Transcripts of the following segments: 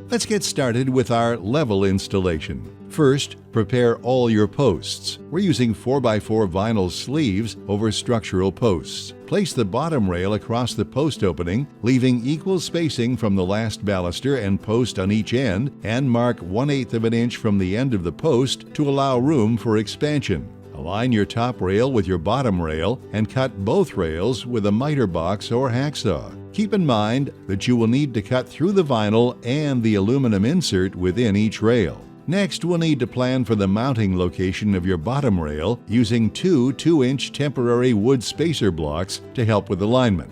Let's get started with our level installation. First, prepare all your posts. We're using 4x4 vinyl sleeves over structural posts. Place the bottom rail across the post opening, leaving equal spacing from the last baluster and post on each end, and mark 1/8 of an inch from the end of the post to allow room for expansion. Align your top rail with your bottom rail and cut both rails with a miter box or hacksaw. Keep in mind that you will need to cut through the vinyl and the aluminum insert within each rail. Next, we'll need to plan for the mounting location of your bottom rail using two 2-inch temporary wood spacer blocks to help with alignment.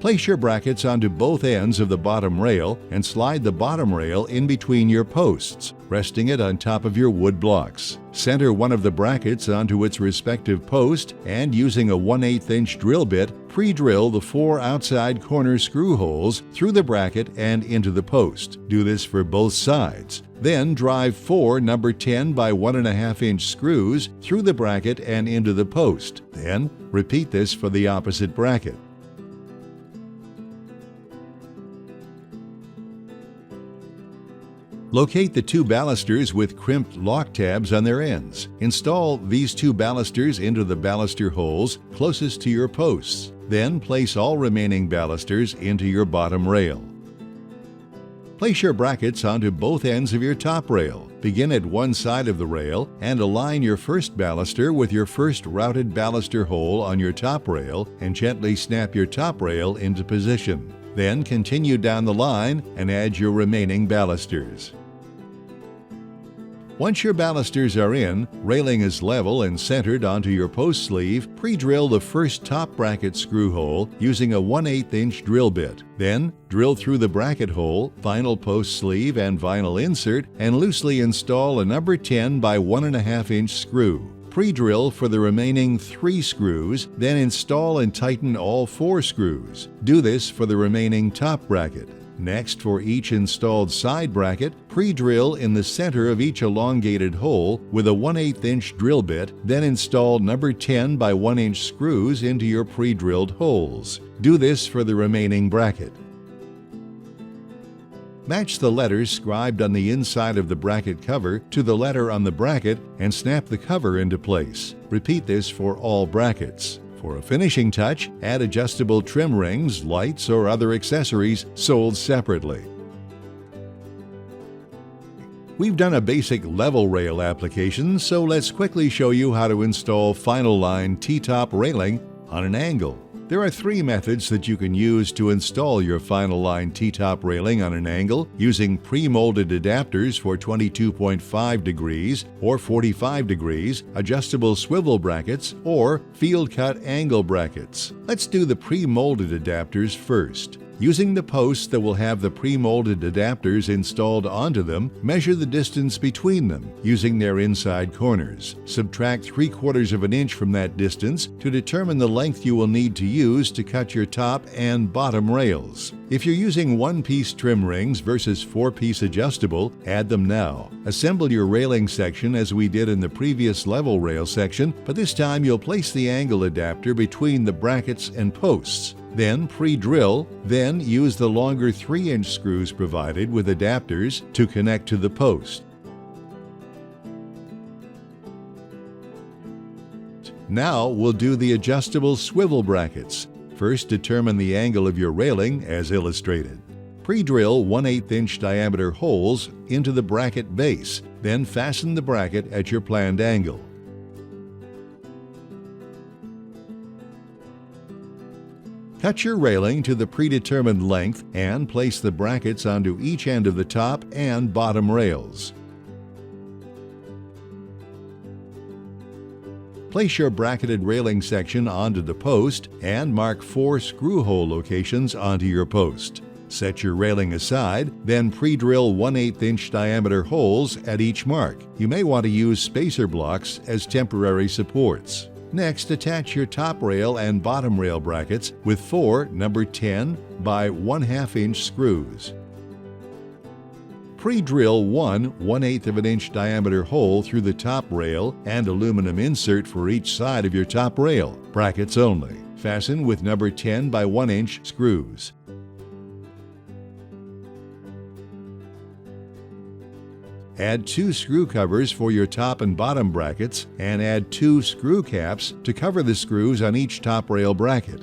Place your brackets onto both ends of the bottom rail and slide the bottom rail in between your posts, resting it on top of your wood blocks. Center one of the brackets onto its respective post and using a 1/8 inch drill bit, pre-drill the 4 outside corner screw holes through the bracket and into the post. Do this for both sides. Then drive 4 number 10 by 1.5 inch screws through the bracket and into the post. Then repeat this for the opposite bracket. Locate the 2 balusters with crimped lock tabs on their ends. Install these 2 balusters into the baluster holes closest to your posts. Then place all remaining balusters into your bottom rail. Place your brackets onto both ends of your top rail. Begin at one side of the rail and align your first baluster with your first routed baluster hole on your top rail and gently snap your top rail into position. Then continue down the line and add your remaining balusters. Once your balusters are in, railing is level and centered onto your post sleeve, pre-drill the first top bracket screw hole using a 1/8 inch drill bit. Then, drill through the bracket hole, vinyl post sleeve and vinyl insert, and loosely install a number 10 by 1.5 inch screw. Pre-drill for the remaining 3 screws, then install and tighten all 4 screws. Do this for the remaining top bracket. Next, for each installed side bracket, pre-drill in the center of each elongated hole with a 1/8 inch drill bit, then install number 10 by 1 inch screws into your pre-drilled holes. Do this for the remaining bracket. Match the letters scribed on the inside of the bracket cover to the letter on the bracket and snap the cover into place. Repeat this for all brackets. For a finishing touch, add adjustable trim rings, lights, or other accessories sold separately. We've done a basic level rail application, so let's quickly show you how to install Finyl line T-top railing on an angle. There are 3 methods that you can use to install your Finyl line T-top railing on an angle using pre-molded adapters for 22.5 degrees or 45 degrees, adjustable swivel brackets, or field-cut angle brackets. Let's do the pre-molded adapters first. Using the posts that will have the pre-molded adapters installed onto them, measure the distance between them using their inside corners. Subtract 3/4 of an inch from that distance to determine the length you will need to use to cut your top and bottom rails. If you're using 1-piece trim rings versus 4-piece adjustable, add them now. Assemble your railing section as we did in the previous level rail section, but this time you'll place the angle adapter between the brackets and posts. Then pre-drill, then use the longer 3-inch screws provided with adapters to connect to the post. Now we'll do the adjustable swivel brackets. First, determine the angle of your railing as illustrated. Pre-drill 1/8 inch diameter holes into the bracket base, then fasten the bracket at your planned angle. Cut your railing to the predetermined length and place the brackets onto each end of the top and bottom rails. Place your bracketed railing section onto the post and mark 4 screw hole locations onto your post. Set your railing aside, then pre-drill 1/8 inch diameter holes at each mark. You may want to use spacer blocks as temporary supports. Next, attach your top rail and bottom rail brackets with 4 number 10 by 1/2 inch screws. Pre-drill 1/8 of an inch diameter hole through the top rail and aluminum insert for each side of your top rail, brackets only. Fasten with number 10 by 1 inch screws. Add 2 screw covers for your top and bottom brackets and add 2 screw caps to cover the screws on each top rail bracket.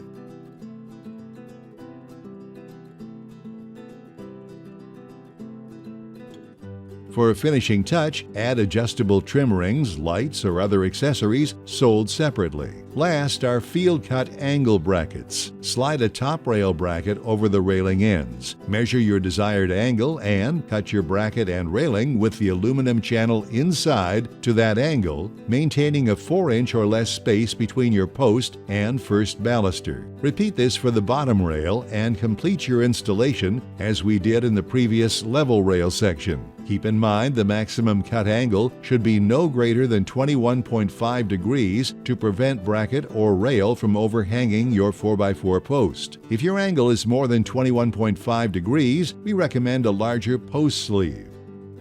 For a finishing touch, add adjustable trim rings, lights, or other accessories sold separately. Last are field-cut angle brackets. Slide a top rail bracket over the railing ends. Measure your desired angle and cut your bracket and railing with the aluminum channel inside to that angle, maintaining a 4-inch or less space between your post and first baluster. Repeat this for the bottom rail and complete your installation as we did in the previous level rail section. Keep in mind the maximum cut angle should be no greater than 21.5 degrees to prevent bracket or rail from overhanging your 4x4 post. If your angle is more than 21.5 degrees, we recommend a larger post sleeve.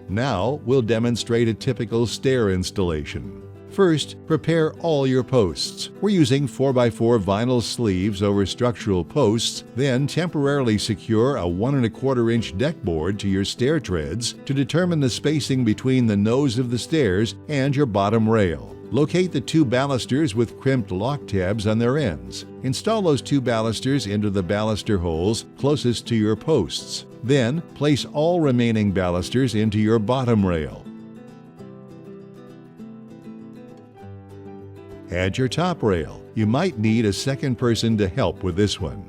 Now we'll demonstrate a typical stair installation. First, prepare all your posts. We're using 4x4 vinyl sleeves over structural posts, then temporarily secure a 1 1/4 inch deck board to your stair treads to determine the spacing between the nose of the stairs and your bottom rail. Locate the 2 balusters with crimped lock tabs on their ends. Install those 2 balusters into the baluster holes closest to your posts. Then, place all remaining balusters into your bottom rail. Add your top rail. You might need a second person to help with this one.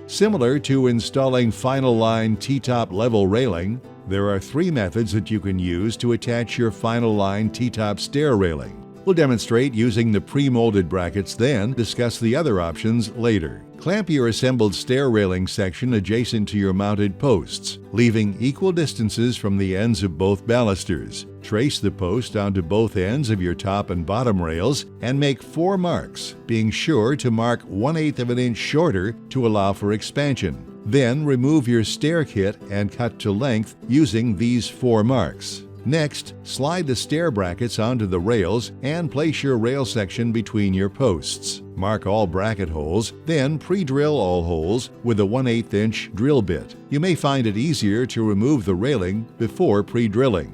Similar to installing Finyl line T-top level railing, there are 3 methods that you can use to attach your Finyl line T-top stair railing. We'll demonstrate using the pre-molded brackets, then discuss the other options later. Clamp your assembled stair railing section adjacent to your mounted posts, leaving equal distances from the ends of both balusters. Trace the post onto both ends of your top and bottom rails and make 4 marks, being sure to mark 1/8 of an inch shorter to allow for expansion. Then remove your stair kit and cut to length using these 4 marks. Next, slide the stair brackets onto the rails and place your rail section between your posts. Mark all bracket holes, then pre-drill all holes with a 1/8 inch drill bit. You may find it easier to remove the railing before pre-drilling.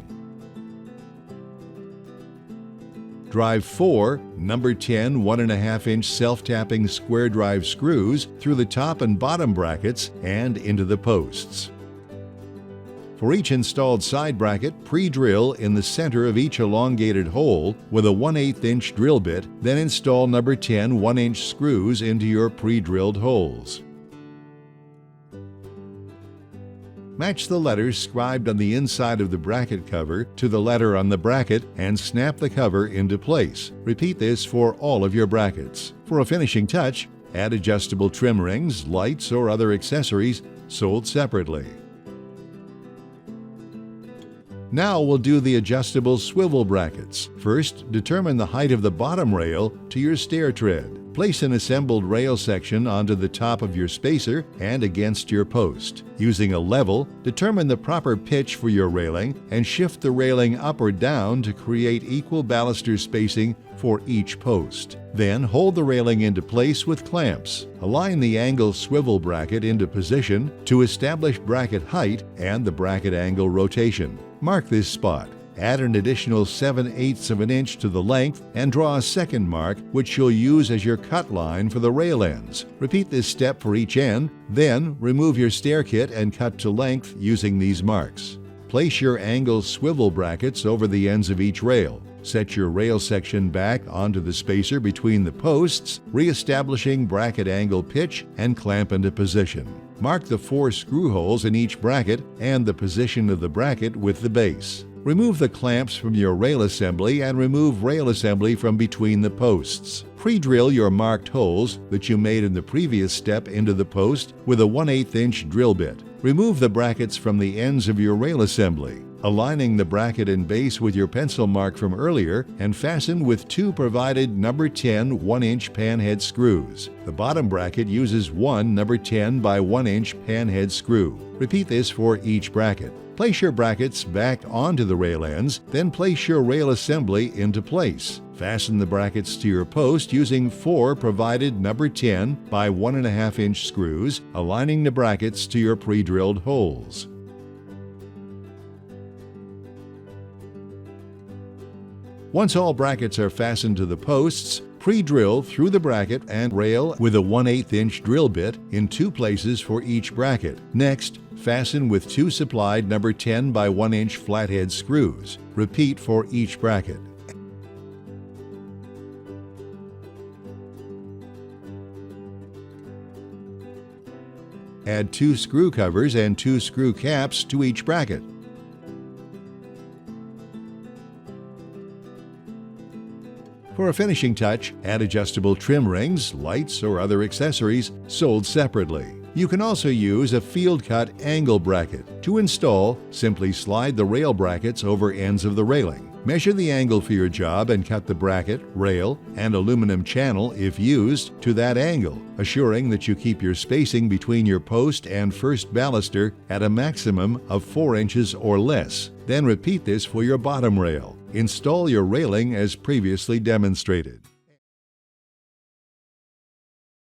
Drive 4 number 10 1.5 inch self-tapping square drive screws through the top and bottom brackets and into the posts. For each installed side bracket, pre-drill in the center of each elongated hole with a 1/8 inch drill bit, then install number 10 1-inch screws into your pre-drilled holes. Match the letters scribed on the inside of the bracket cover to the letter on the bracket and snap the cover into place. Repeat this for all of your brackets. For a finishing touch, add adjustable trim rings, lights, or other accessories sold separately. Now we'll do the adjustable swivel brackets. First, determine the height of the bottom rail to your stair tread. Place an assembled rail section onto the top of your spacer and against your post. Using a level, determine the proper pitch for your railing and shift the railing up or down to create equal baluster spacing for each post. Then hold the railing into place with clamps. Align the angle swivel bracket into position to establish bracket height and the bracket angle rotation. Mark this spot. Add an additional 7/8 of an inch to the length and draw a second mark which you'll use as your cut line for the rail ends. Repeat this step for each end, then remove your stair kit and cut to length using these marks. Place your angle swivel brackets over the ends of each rail. Set your rail section back onto the spacer between the posts, re-establishing bracket angle pitch and clamp into position. Mark the 4 screw holes in each bracket and the position of the bracket with the base. Remove the clamps from your rail assembly and remove rail assembly from between the posts. Pre-drill your marked holes that you made in the previous step into the post with a 1/8 inch drill bit. Remove the brackets from the ends of your rail assembly, aligning the bracket and base with your pencil mark from earlier, and fasten with 2 provided number 10 1-inch panhead screws. The bottom bracket uses 1 number 10 by 1-inch panhead screw. Repeat this for each bracket. Place your brackets back onto the rail ends, then place your rail assembly into place. Fasten the brackets to your post using 4 provided number 10 by 1.5 inch screws, aligning the brackets to your pre-drilled holes. Once all brackets are fastened to the posts, pre-drill through the bracket and rail with a 1/8 inch drill bit in 2 places for each bracket. Next, fasten with 2 supplied number 10 by 1 inch flathead screws. Repeat for each bracket. Add 2 screw covers and 2 screw caps to each bracket. For a finishing touch, add adjustable trim rings, lights, or other accessories sold separately. You can also use a field-cut angle bracket. To install, simply slide the rail brackets over ends of the railing. Measure the angle for your job and cut the bracket, rail, and aluminum channel, if used, to that angle, assuring that you keep your spacing between your post and first baluster at a maximum of 4 inches or less. Then repeat this for your bottom rail. Install your railing as previously demonstrated.